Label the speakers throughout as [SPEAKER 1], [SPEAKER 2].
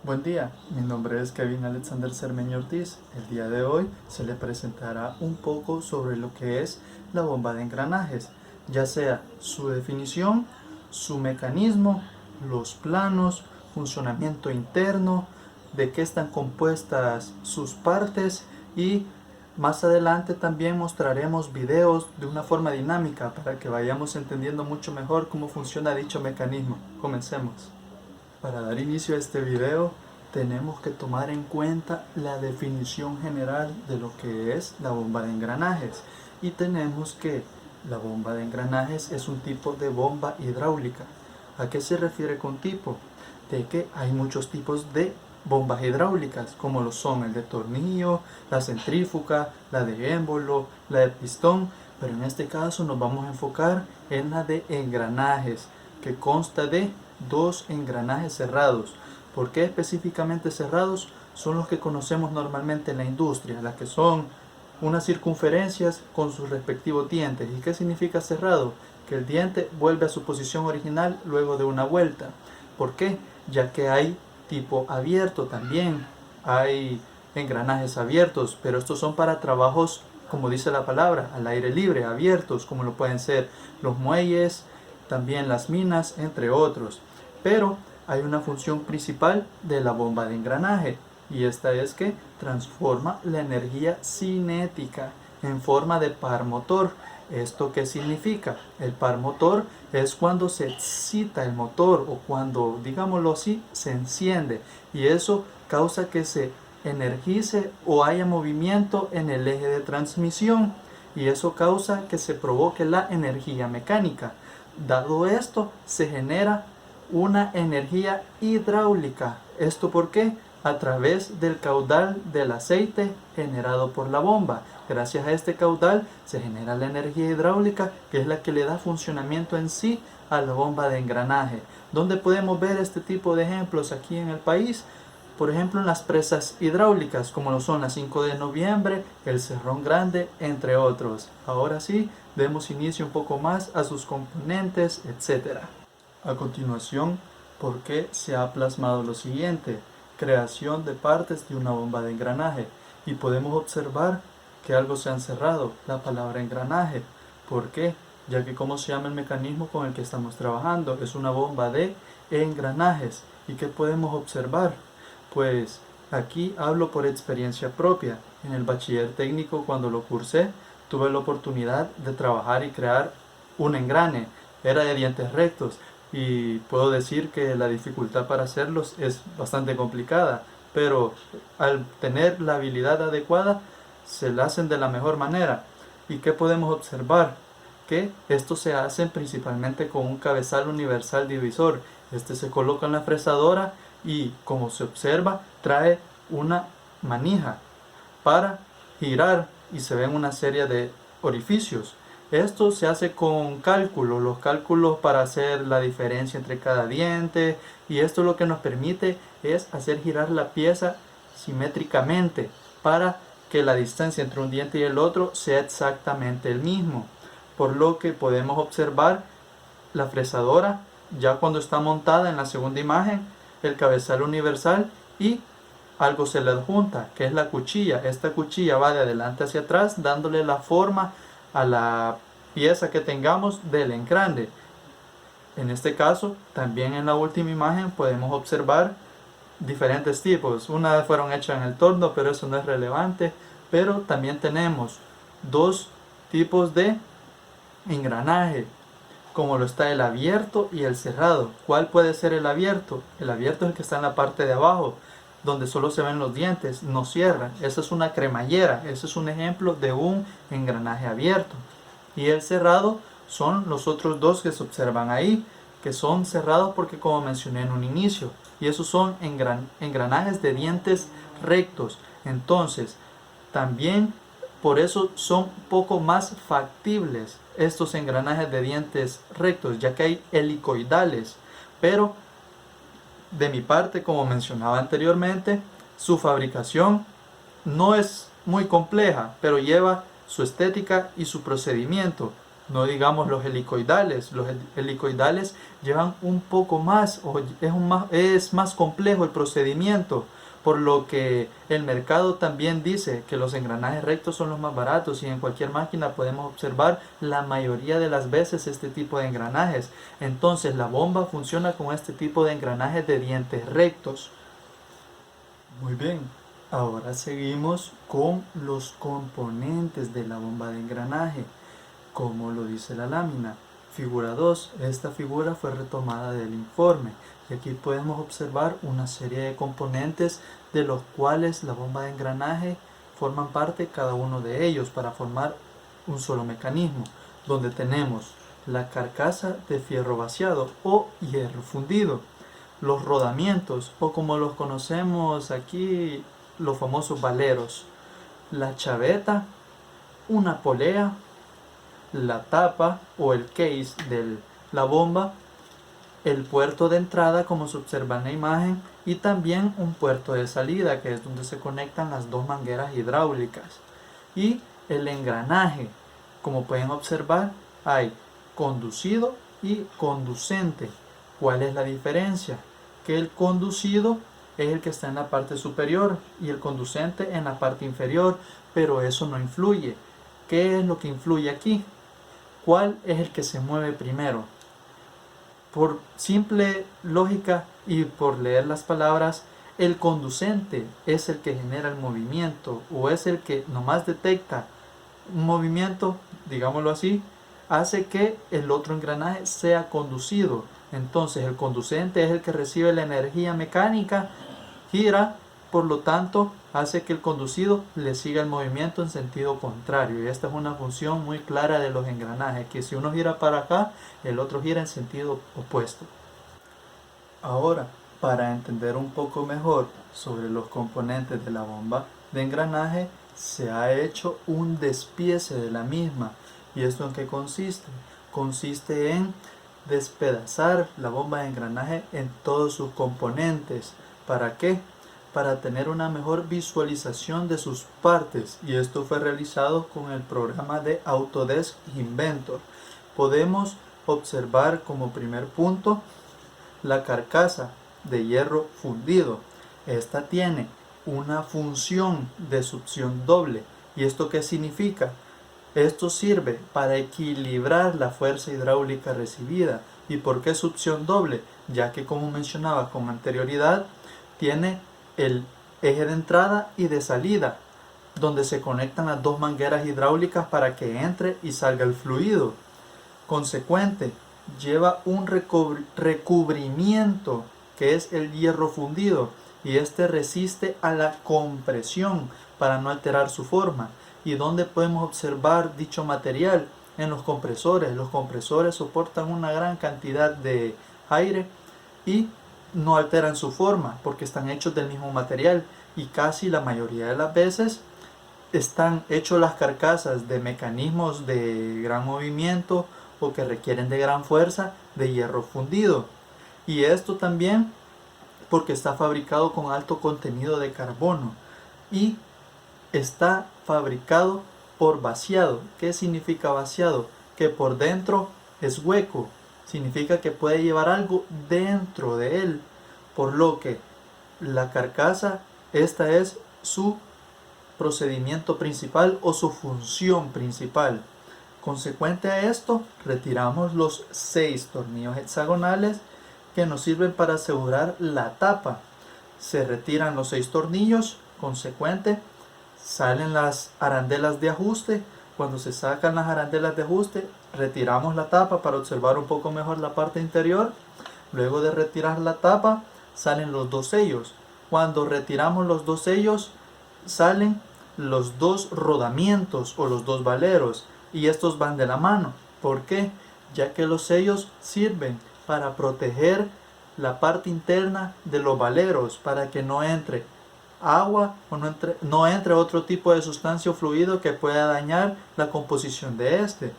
[SPEAKER 1] Buen día, mi nombre es Kevin Alexander Cermeño Ortiz. El día de hoy se le presentará un poco sobre lo que es la bomba de engranajes, ya sea su definición, su mecanismo, los planos, funcionamiento interno, de qué están compuestas sus partes y más adelante también mostraremos videos de una forma dinámica para que vayamos entendiendo mucho mejor cómo funciona dicho mecanismo. Comencemos. Para dar inicio a este video, tenemos que tomar en cuenta la definición general de lo que es la bomba de engranajes. Y tenemos que la bomba de engranajes es un tipo de bomba hidráulica. ¿A qué se refiere con tipo? De que hay muchos tipos de bombas hidráulicas, como lo son el de tornillo, la centrífuga, la de émbolo, la de pistón, pero en este caso nos vamos a enfocar en la de engranajes, que consta de dos engranajes cerrados. ¿Por qué específicamente cerrados? Son los que conocemos normalmente en la industria, las que son unas circunferencias con sus respectivos dientes. ¿Y qué significa cerrado? Que el diente vuelve a su posición original luego de una vuelta. ¿Por qué? Ya que hay tipo abierto también. Hay engranajes abiertos, pero estos son para trabajos, como dice la palabra, al aire libre, abiertos, como lo pueden ser los muelles, también las minas, entre otros. Pero hay una función principal de la bomba de engranaje, y esta es que transforma la energía cinética en forma de par motor. ¿Esto qué significa? El par motor es cuando se excita el motor o cuando, digámoslo así, se enciende, y eso causa que se energice o haya movimiento en el eje de transmisión, y eso causa que se provoque la energía mecánica. Dado esto, se genera una energía hidráulica. ¿Esto por qué? A través del caudal del aceite generado por la bomba. Gracias a este caudal se genera la energía hidráulica, que es la que le da funcionamiento en sí a la bomba de engranaje. ¿Dónde podemos ver este tipo de ejemplos aquí en el país? Por ejemplo, en las presas hidráulicas, como lo son la 5 de noviembre, el Cerrón Grande, entre otros. Ahora sí, demos inicio un poco más a sus componentes, etc. A continuación, ¿por qué se ha plasmado lo siguiente? Creación de partes de una bomba de engranaje. Y podemos observar que algo se ha encerrado, la palabra engranaje. ¿Por qué? Ya que ¿cómo se llama el mecanismo con el que estamos trabajando? Es una bomba de engranajes. ¿Y qué podemos observar? Pues aquí hablo por experiencia propia. En el bachiller técnico, cuando lo cursé, tuve la oportunidad de trabajar y crear un engrane. Era de dientes rectos y puedo decir que la dificultad para hacerlos es bastante complicada, pero al tener la habilidad adecuada se la hacen de la mejor manera. ¿Y qué podemos observar? Que estos se hacen principalmente con un cabezal universal divisor. Este se coloca en la fresadora y, como se observa, trae una manija para girar y se ven una serie de orificios. Esto se hace con cálculos, los cálculos para hacer la diferencia entre cada diente, y esto lo que nos permite es hacer girar la pieza simétricamente para que la distancia entre un diente y el otro sea exactamente el mismo. Por lo que podemos observar la fresadora ya cuando está montada en la segunda imagen, el cabezal universal y algo se le adjunta, que es la cuchilla. Esta cuchilla va de adelante hacia atrás, dándole la forma a la pieza que tengamos del engrane. En este caso, también en la última imagen podemos observar diferentes tipos. Unas fueron hechas en el torno, pero eso no es relevante. Pero también tenemos dos tipos de engranaje, como lo está el abierto y el cerrado. ¿Cuál puede ser el abierto? El abierto es el que está en la parte de abajo, donde solo se ven los dientes, no cierran. Esa es una cremallera, ese es un ejemplo de un engranaje abierto. Y el cerrado son los otros dos que se observan ahí, que son cerrados porque, como mencioné en un inicio, y esos son engranajes de dientes rectos. Entonces, también por eso son poco más factibles estos engranajes de dientes rectos, ya que hay helicoidales. Pero de mi parte, como mencionaba anteriormente, su fabricación no es muy compleja, pero lleva su estética y su procedimiento. no digamos los helicoidales. Los helicoidales llevan un poco más, o es más complejo el procedimiento, por lo que el mercado también dice que los engranajes rectos son los más baratos, y en cualquier máquina podemos observar la mayoría de las veces este tipo de engranajes. Entonces la bomba funciona con este tipo de engranajes de dientes rectos. Muy bien, ahora seguimos con los componentes de la bomba de engranaje, como lo dice la lámina. Figura 2. Esta figura fue retomada del informe, y aquí podemos observar una serie de componentes de los cuales la bomba de engranaje forman parte cada uno de ellos para formar un solo mecanismo, donde tenemos la carcasa de fierro vaciado o hierro fundido, los rodamientos, o como los conocemos aquí, los famosos valeros, la chaveta, una polea, la tapa o el case de la bomba, el puerto de entrada como se observa en la imagen, y también un puerto de salida, que es donde se conectan las dos mangueras hidráulicas, y el engranaje. Como pueden observar, hay conducido y conducente. ¿Cuál es la diferencia? Que el conducido es el que está en la parte superior y el conducente en la parte inferior, pero eso no influye. ¿Qué es lo que influye aquí? ¿Cuál es el que se mueve primero? Por simple lógica y por leer las palabras, el conducente es el que genera el movimiento, o es el que nomás detecta un movimiento, digámoslo así, hace que el otro engranaje sea conducido. Entonces el conducente es el que recibe la energía mecánica, gira, por lo tanto hace que el conducido le siga el movimiento en sentido contrario. Y esta es una función muy clara de los engranajes, que si uno gira para acá, el otro gira en sentido opuesto. Ahora, para entender un poco mejor sobre los componentes de la bomba de engranaje, se ha hecho un despiece de la misma. ¿Y esto en qué consiste? Consiste en despedazar la bomba de engranaje en todos sus componentes. ¿Para qué? Para tener una mejor visualización de sus partes, y esto fue realizado con el programa de Autodesk Inventor. Podemos observar como primer punto la carcasa de hierro fundido. Esta tiene una función de succión doble. ¿Y esto qué significa? Esto sirve para equilibrar la fuerza hidráulica recibida. ¿Y por qué succión doble? Ya que, como mencionaba con anterioridad, tiene el eje de entrada y de salida, donde se conectan las dos mangueras hidráulicas para que entre y salga el fluido. Consecuente, lleva un recubrimiento que es el hierro fundido, y este resiste a la compresión para no alterar su forma. ¿Y dónde podemos observar dicho material? En los compresores. Los compresores soportan una gran cantidad de aire y no alteran su forma porque están hechos del mismo material, y casi la mayoría de las veces están hechos las carcasas de mecanismos de gran movimiento o que requieren de gran fuerza de hierro fundido. Y esto también porque está fabricado con alto contenido de carbono y está fabricado por vaciado. ¿Qué significa vaciado? Que por dentro es hueco. Significa que puede llevar algo dentro de él. Por lo que la carcasa, esta es su procedimiento principal o su función principal. Consecuente a esto, retiramos los 6 tornillos hexagonales que nos sirven para asegurar la tapa. Se retiran los 6 tornillos. Consecuente, salen las arandelas de ajuste. Cuando se sacan las arandelas de ajuste, retiramos la tapa para observar un poco mejor la parte interior. Luego de retirar la tapa, salen los 2 sellos. Cuando retiramos los 2 sellos, salen los 2 rodamientos o los 2 valeros, y estos van de la mano. ¿Por qué? Ya que los sellos sirven para proteger la parte interna de los valeros, para que no entre agua o no entre otro tipo de sustancia o fluido que pueda dañar la composición de este.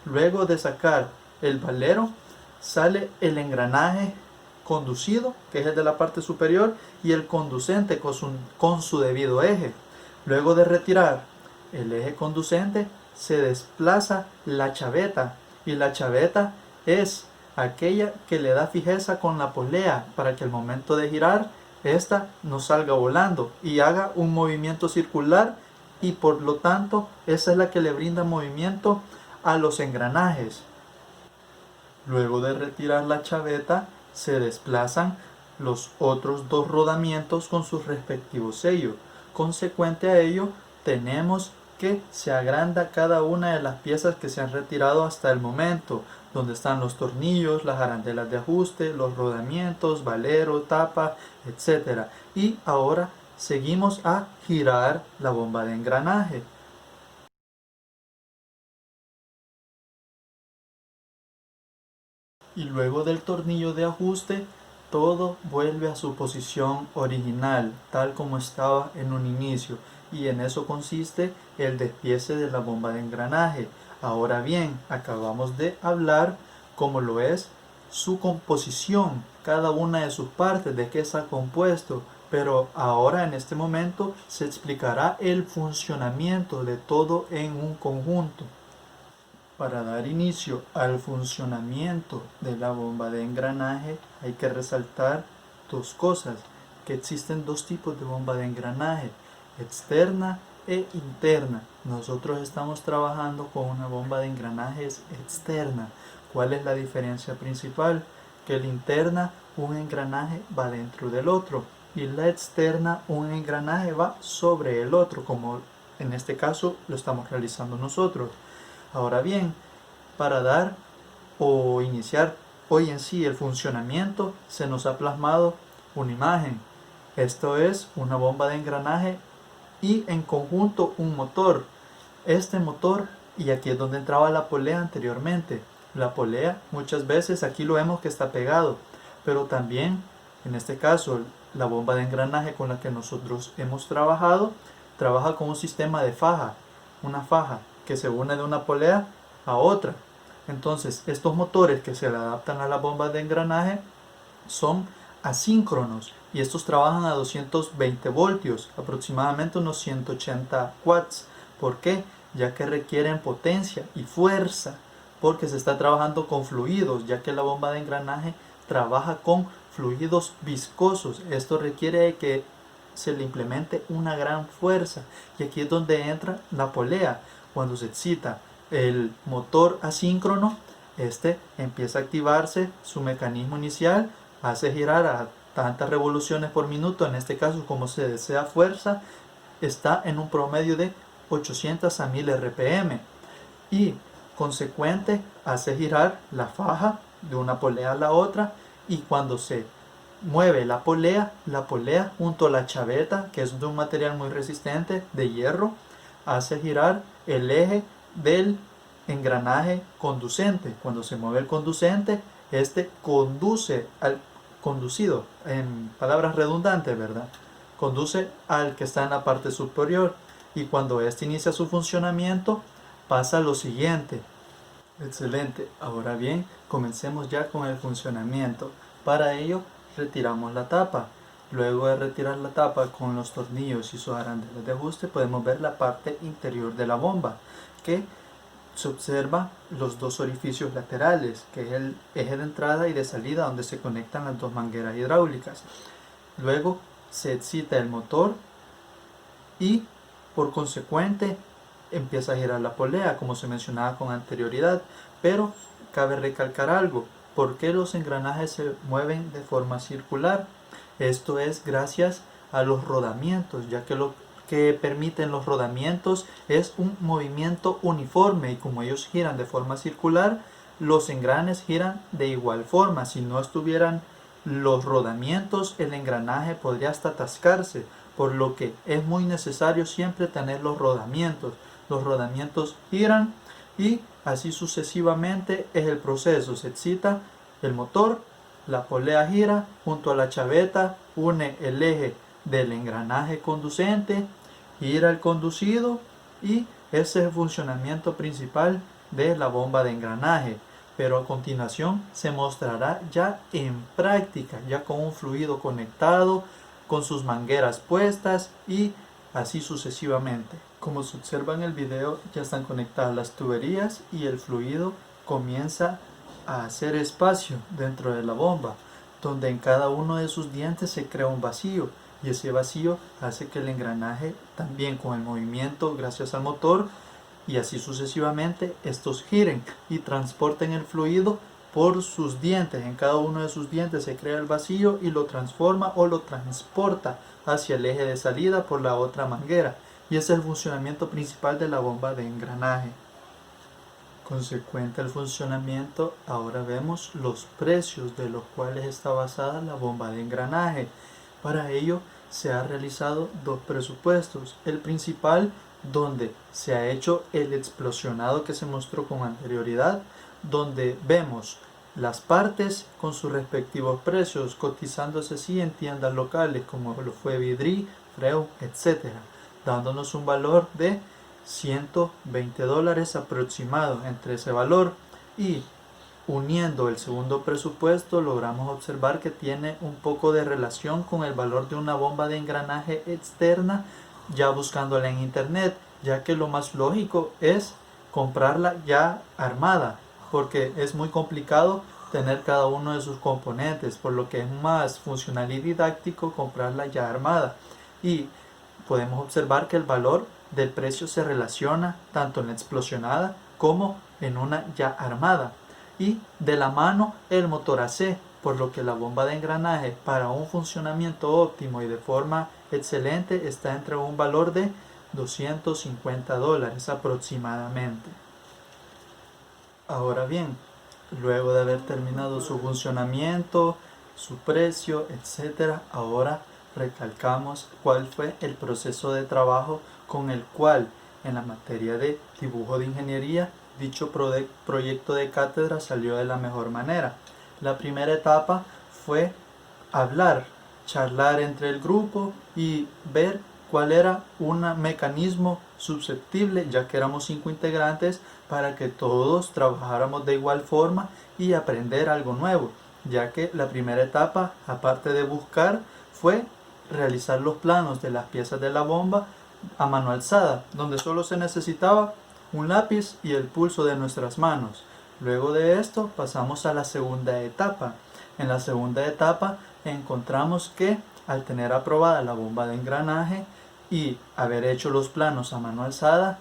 [SPEAKER 1] Luego de sacar el valero, sale el engranaje conducido, que es el de la parte superior, y el conducente con su debido eje. Luego de retirar el eje conducente, se desplaza la chaveta, y la chaveta es aquella que le da fijeza con la polea para que al momento de girar esta no salga volando y haga un movimiento circular, y por lo tanto esa es la que le brinda movimiento a los engranajes. Luego de retirar la chaveta se desplazan los otros dos rodamientos con sus respectivos sellos. Consecuente a ello, tenemos que se agranda cada una de las piezas que se han retirado hasta el momento, donde están los tornillos, las arandelas de ajuste, los rodamientos, valero, tapa, etc. Y ahora seguimos a girar la bomba de engranaje. Y luego del tornillo de ajuste, todo vuelve a su posición original, tal como estaba en un inicio, y en eso consiste el despiece de la bomba de engranaje. Ahora bien, acabamos de hablar cómo lo es su composición, cada una de sus partes, de qué está compuesto, pero ahora en este momento se explicará el funcionamiento de todo en un conjunto. Para dar inicio al funcionamiento de la bomba de engranaje hay que resaltar dos cosas, que existen dos tipos de bomba de engranaje, externa e interna. Nosotros estamos trabajando con una bomba de engranajes externa. ¿Cuál es la diferencia principal? Que la interna, un engranaje va dentro del otro, y la externa, un engranaje va sobre el otro, como en este caso lo estamos realizando nosotros. Ahora bien, para dar o iniciar hoy en sí el funcionamiento, se nos ha plasmado una imagen. Esto es una bomba de engranaje y en conjunto un motor. Este motor, y aquí es donde entraba la polea anteriormente. La polea muchas veces aquí lo vemos que está pegado, pero también en este caso la bomba de engranaje con la que nosotros hemos trabajado trabaja con un sistema de faja, una faja que se une de una polea a otra. Entonces estos motores que se le adaptan a las bombas de engranaje son asíncronos, y estos trabajan a 220 voltios, aproximadamente unos 180 watts. ¿Por qué? Ya que requieren potencia y fuerza, porque se está trabajando con fluidos, ya que la bomba de engranaje trabaja con fluidos viscosos. Esto requiere que se le implemente una gran fuerza, y aquí es donde entra la polea. Cuando se excita el motor asíncrono, este empieza a activarse su mecanismo inicial, hace girar a tantas revoluciones por minuto. En este caso, como se desea fuerza, está en un promedio de 800 a 1000 RPM, y consecuente hace girar la faja de una polea a la otra, y cuando se mueve la polea junto a la chaveta, que es de un material muy resistente de hierro, hace girar el eje del engranaje conducente. Cuando se mueve el conducente, este conduce al conducido, en palabras redundantes, ¿verdad? Conduce al que está en la parte superior, y cuando este inicia su funcionamiento pasa lo siguiente. Excelente. Ahora bien, comencemos ya con el funcionamiento. Para ello retiramos la tapa. Luego de retirar la tapa con los tornillos y sus arandelas de ajuste, podemos ver la parte interior de la bomba, que se observa los dos orificios laterales, que es el eje de entrada y de salida donde se conectan las dos mangueras hidráulicas. Luego se excita el motor y por consecuente empieza a girar la polea, como se mencionaba con anterioridad. Pero cabe recalcar algo: ¿por qué los engranajes se mueven de forma circular? Esto es gracias a los rodamientos, ya que lo que permiten los rodamientos es un movimiento uniforme, y como ellos giran de forma circular, los engranes giran de igual forma. Si no estuvieran los rodamientos, el engranaje podría hasta atascarse, por lo que es muy necesario siempre tener los rodamientos. Los rodamientos giran y así sucesivamente es el proceso. Se excita el motor, la polea gira junto a la chaveta, une el eje del engranaje conducente, gira el conducido, y ese es el funcionamiento principal de la bomba de engranaje. Pero a continuación se mostrará ya en práctica, ya con un fluido conectado, con sus mangueras puestas y así sucesivamente. Como se observa en el video, ya están conectadas las tuberías y el fluido comienza a hacer espacio dentro de la bomba, donde en cada uno de sus dientes se crea un vacío, y ese vacío hace que el engranaje también, con el movimiento gracias al motor y así sucesivamente, estos giren y transporten el fluido por sus dientes. En cada uno de sus dientes se crea el vacío y lo transforma o lo transporta hacia el eje de salida por la otra manguera, y ese es el funcionamiento principal de la bomba de engranaje. Consecuente al funcionamiento, ahora vemos los precios de los cuales está basada la bomba de engranaje. Para ello se ha realizado dos presupuestos. El principal, donde se ha hecho el explosionado que se mostró con anterioridad, donde vemos las partes con sus respectivos precios, cotizándose así en tiendas locales como lo fue Vidri, Freud, etc., dándonos un valor de $120 aproximado entre ese valor. Y uniendo el segundo presupuesto, logramos observar que tiene un poco de relación con el valor de una bomba de engranaje externa, ya buscándola en internet, ya que lo más lógico es comprarla ya armada, porque es muy complicado tener cada uno de sus componentes, por lo que es más funcional y didáctico comprarla ya armada. Y podemos observar que el valor del precio se relaciona tanto en la explosionada como en una ya armada, y de la mano el motor AC, por lo que la bomba de engranaje para un funcionamiento óptimo y de forma excelente está entre un valor de $250 aproximadamente. Ahora bien, luego de haber terminado su funcionamiento, su precio, etc., ahora recalcamos cuál fue el proceso de trabajo con el cual en la materia de dibujo de ingeniería dicho proyecto de cátedra salió de la mejor manera. La primera etapa fue charlar entre el grupo y ver cuál era un mecanismo susceptible, ya que éramos 5 integrantes, para que todos trabajáramos de igual forma y aprender algo nuevo, ya que la primera etapa, aparte de buscar, fue realizar los planos de las piezas de la bomba a mano alzada, donde solo se necesitaba un lápiz y el pulso de nuestras manos. Luego de esto pasamos a la segunda etapa. En la segunda etapa encontramos que al tener aprobada la bomba de engranaje y haber hecho los planos a mano alzada,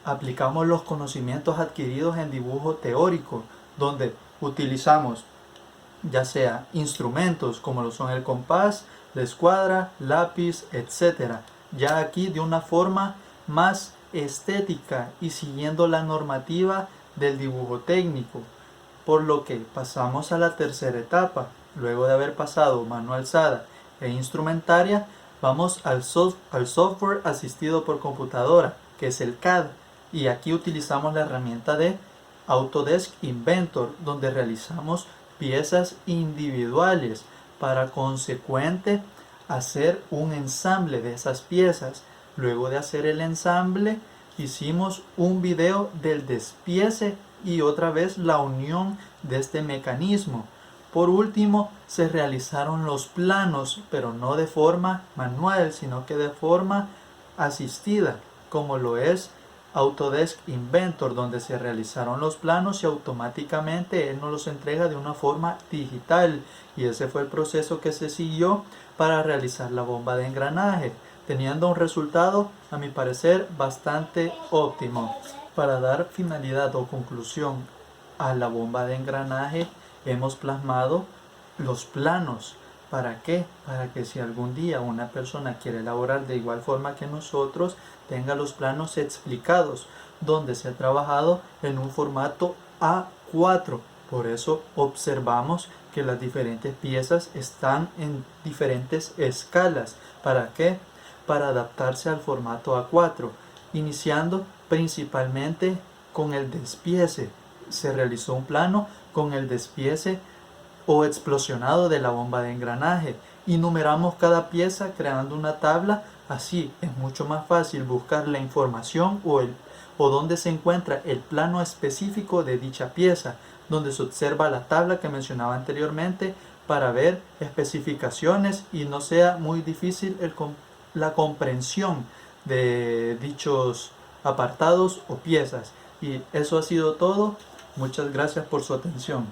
[SPEAKER 1] aplicamos los conocimientos adquiridos en dibujo teórico, donde utilizamos ya sea instrumentos como lo son el compás, la escuadra, lápiz, etc. Ya aquí de una forma más estética y siguiendo la normativa del dibujo técnico, por lo que pasamos a la tercera etapa. Luego de haber pasado mano alzada e instrumentaria, vamos al software asistido por computadora, que es el CAD, y aquí utilizamos la herramienta de Autodesk Inventor, donde realizamos piezas individuales para consecuente hacer un ensamble de esas piezas. Luego de hacer el ensamble, hicimos un video del despiece y otra vez la unión de este mecanismo. Por último, se realizaron los planos, pero no de forma manual, sino que de forma asistida, como lo es Autodesk Inventor, donde se realizaron los planos y automáticamente él nos los entrega de una forma digital. Y ese fue el proceso que se siguió para realizar la bomba de engranaje, teniendo un resultado, a mi parecer, bastante óptimo. Para dar finalidad o conclusión a la bomba de engranaje, hemos plasmado los planos. ¿Para qué? Para que si algún día una persona quiere elaborar de igual forma que nosotros, tenga los planos explicados, donde se ha trabajado en un formato A4. Por eso observamos que las diferentes piezas están en diferentes escalas. ¿Para qué? Para adaptarse al formato A4, iniciando principalmente con el despiece. Se realizó un plano con el despiece o explosionado de la bomba de engranaje y numeramos cada pieza creando una tabla. Así es mucho más fácil buscar la información o donde se encuentra el plano específico de dicha pieza, donde se observa la tabla que mencionaba anteriormente para ver especificaciones y no sea muy difícil la comprensión de dichos apartados o piezas. Y eso ha sido todo. Muchas gracias por su atención.